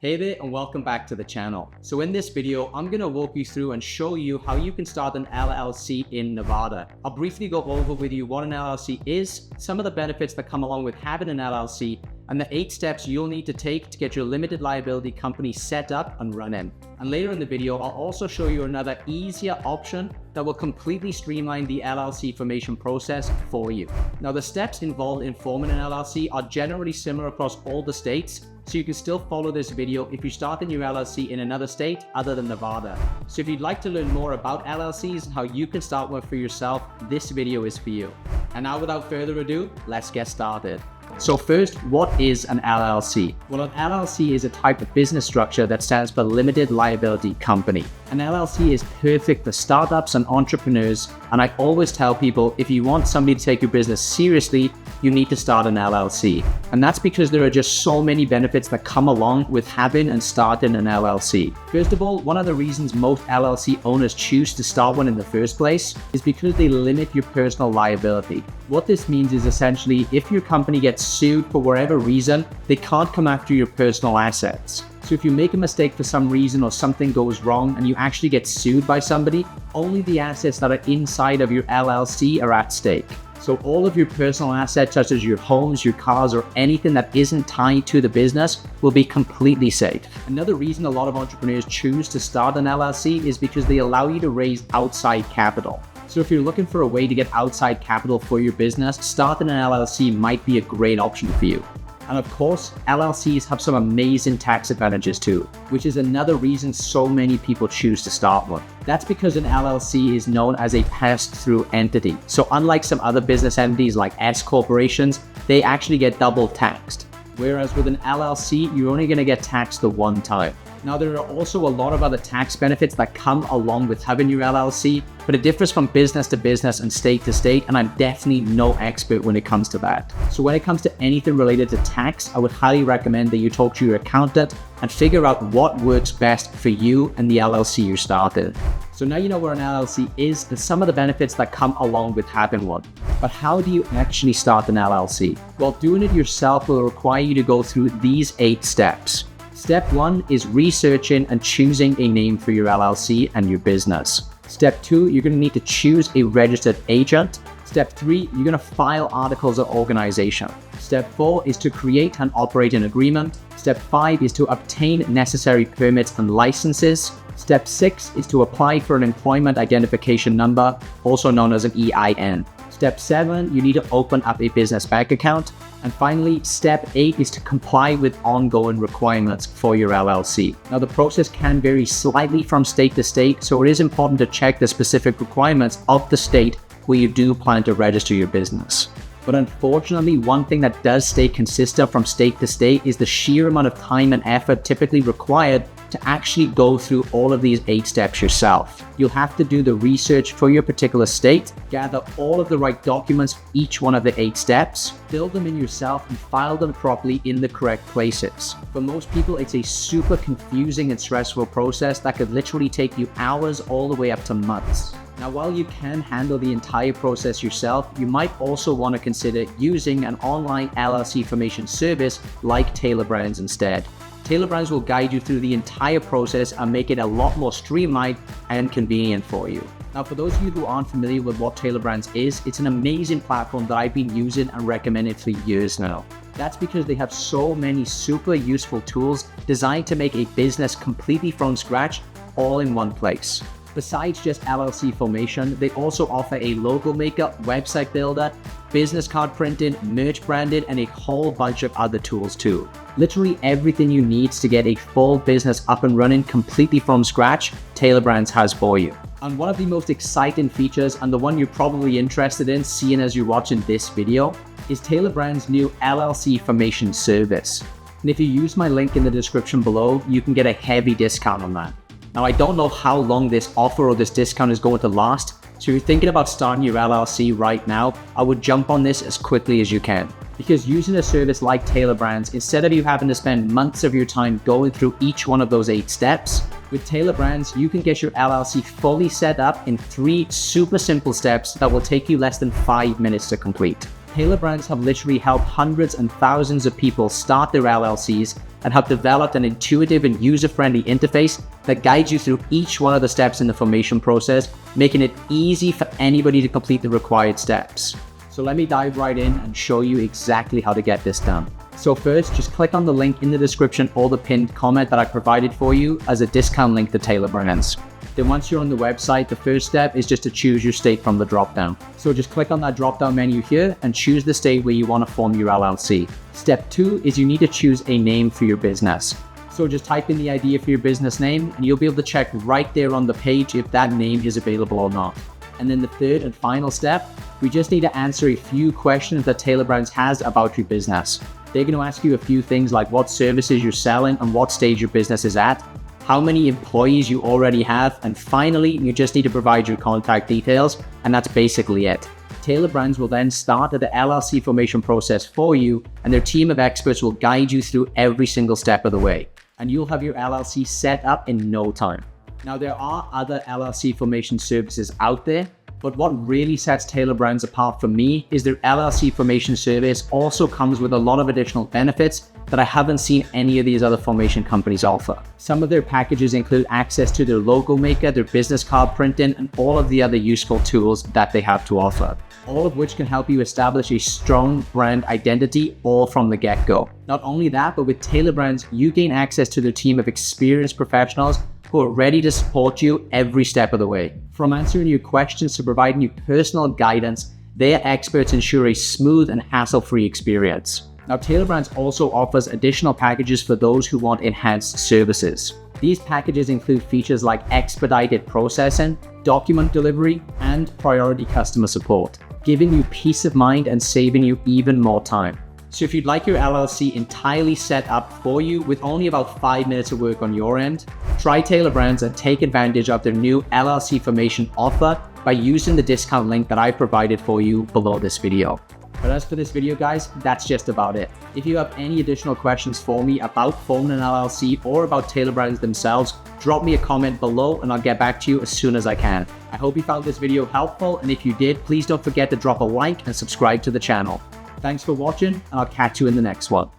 Hey there and welcome back to the channel. So in this video, I'm going to walk you through and show you how you can start an LLC in Nevada. I'll briefly go over with you what an LLC is, some of the benefits that come along with having an LLC, and the 8 steps you'll need to take to get your limited liability company set up and running. And later in the video, I'll also show you another easier option that will completely streamline the LLC formation process for you. Now, the steps involved in forming an LLC are generally similar across all the states, so you can still follow this video if you start a new LLC in another state other than Nevada. So if you'd like to learn more about LLCs and how you can start one for yourself, this video is for you. And now without further ado, let's get started. So first, what is an LLC? Well, an LLC is a type of business structure that stands for limited liability company. An LLC is perfect for startups and entrepreneurs, and I always tell people if you want somebody to take your business seriously, you need to start an LLC. And that's because there are just so many benefits that come along with having and starting an LLC. First of all, one of the reasons most LLC owners choose to start one in the first place is because they limit your personal liability. What this means is essentially if your company gets sued for whatever reason, they can't come after your personal assets. So if you make a mistake for some reason or something goes wrong and you actually get sued by somebody, only the assets that are inside of your LLC are at stake. So all of your personal assets, such as your homes, your cars, or anything that isn't tied to the business will be completely safe. Another reason a lot of entrepreneurs choose to start an LLC is because they allow you to raise outside capital. So if you're looking for a way to get outside capital for your business, starting an LLC might be a great option for you. And of course, LLCs have some amazing tax advantages too, which is another reason so many people choose to start one. That's because an LLC is known as a pass-through entity. So unlike some other business entities like S corporations, they actually get double taxed. Whereas with an LLC, you're only going to get taxed the one time. Now, there are also a lot of other tax benefits that come along with having your LLC, but it differs from business to business and state to state, and I'm definitely no expert when it comes to that. So when it comes to anything related to tax, I would highly recommend that you talk to your accountant and figure out what works best for you and the LLC you started. So now you know what an LLC is and some of the benefits that come along with having one. But how do you actually start an LLC? Well, doing it yourself will require you to go through these 8 steps. Step 1 is researching and choosing a name for your LLC and your business. Step 2, you're going to need to choose a registered agent. Step 3, you're going to file articles of organization. Step 4 is to create and operate an agreement. Step 5 is to obtain necessary permits and licenses. Step 6 is to apply for an employment identification number, also known as an EIN. Step 7, you need to open up a business bank account. And finally, step 8 is to comply with ongoing requirements for your LLC. Now, the process can vary slightly from state to state, so it is important to check the specific requirements of the state where you do plan to register your business. But unfortunately, one thing that does stay consistent from state to state is the sheer amount of time and effort typically required to actually go through all of these 8 steps yourself. You'll have to do the research for your particular state, gather all of the right documents for each one of the 8 steps, fill them in yourself, and file them properly in the correct places. For most people, it's a super confusing and stressful process that could literally take you hours all the way up to months. Now, while you can handle the entire process yourself, you might also want to consider using an online LLC formation service like Tailor Brands instead. Tailor Brands will guide you through the entire process and make it a lot more streamlined and convenient for you. Now, for those of you who aren't familiar with what Tailor Brands is, it's an amazing platform that I've been using and recommended for years now. That's because they have so many super useful tools designed to make a business completely from scratch, all in one place. Besides just LLC formation, they also offer a logo maker, website builder, business card printing, merch branding, and a whole bunch of other tools too. Literally everything you need to get a full business up and running completely from scratch, Tailor Brands has for you. And one of the most exciting features, and the one you're probably interested in seeing as you're watching this video, is Tailor Brands' new LLC Formation Service. And if you use my link in the description below, you can get a heavy discount on that. Now, I don't know how long this offer or this discount is going to last, so if you're thinking about starting your LLC right now, I would jump on this as quickly as you can. Because using a service like Tailor Brands, instead of you having to spend months of your time going through each one of those 8 steps, with Tailor Brands, you can get your LLC fully set up in 3 super simple steps that will take you less than 5 minutes to complete. Tailor Brands have literally helped hundreds and thousands of people start their LLCs and have developed an intuitive and user-friendly interface that guides you through each one of the steps in the formation process, making it easy for anybody to complete the required steps. So let me dive right in and show you exactly how to get this done. So first, just click on the link in the description or the pinned comment that I provided for you as a discount link to Tailor Brands. Then once you're on the website, the first step is just to choose your state from the drop-down. So just click on that drop-down menu here and choose the state where you want to form your LLC. Step 2 is you need to choose a name for your business. So just type in the idea for your business name and you'll be able to check right there on the page if that name is available or not. And then the third and final step, we just need to answer a few questions that Tailor Brands has about your business. They're going to ask you a few things like what services you're selling and what stage your business is at, how many employees you already have, and finally, you just need to provide your contact details, and that's basically it. Tailor Brands will then start the LLC formation process for you, and their team of experts will guide you through every single step of the way, and you'll have your LLC set up in no time. Now, there are other LLC formation services out there, but what really sets Tailor Brands apart from me is their LLC formation service also comes with a lot of additional benefits that I haven't seen any of these other formation companies offer. Some of their packages include access to their logo maker, their business card printing, and all of the other useful tools that they have to offer, all of which can help you establish a strong brand identity all from the get-go. Not only that, but with Tailor Brands, you gain access to their team of experienced professionals who are ready to support you every step of the way. From answering your questions to providing you personal guidance, their experts ensure a smooth and hassle-free experience. Now, Tailor Brands also offers additional packages for those who want enhanced services. These packages include features like expedited processing, document delivery, and priority customer support, giving you peace of mind and saving you even more time. So if you'd like your LLC entirely set up for you with only about 5 minutes of work on your end, try Tailor Brands and take advantage of their new LLC formation offer by using the discount link that I provided for you below this video. But as for this video, guys, that's just about it. If you have any additional questions for me about forming an LLC or about Tailor Brands themselves, drop me a comment below and I'll get back to you as soon as I can. I hope you found this video helpful, and if you did, please don't forget to drop a like and subscribe to the channel. Thanks for watching, and I'll catch you in the next one.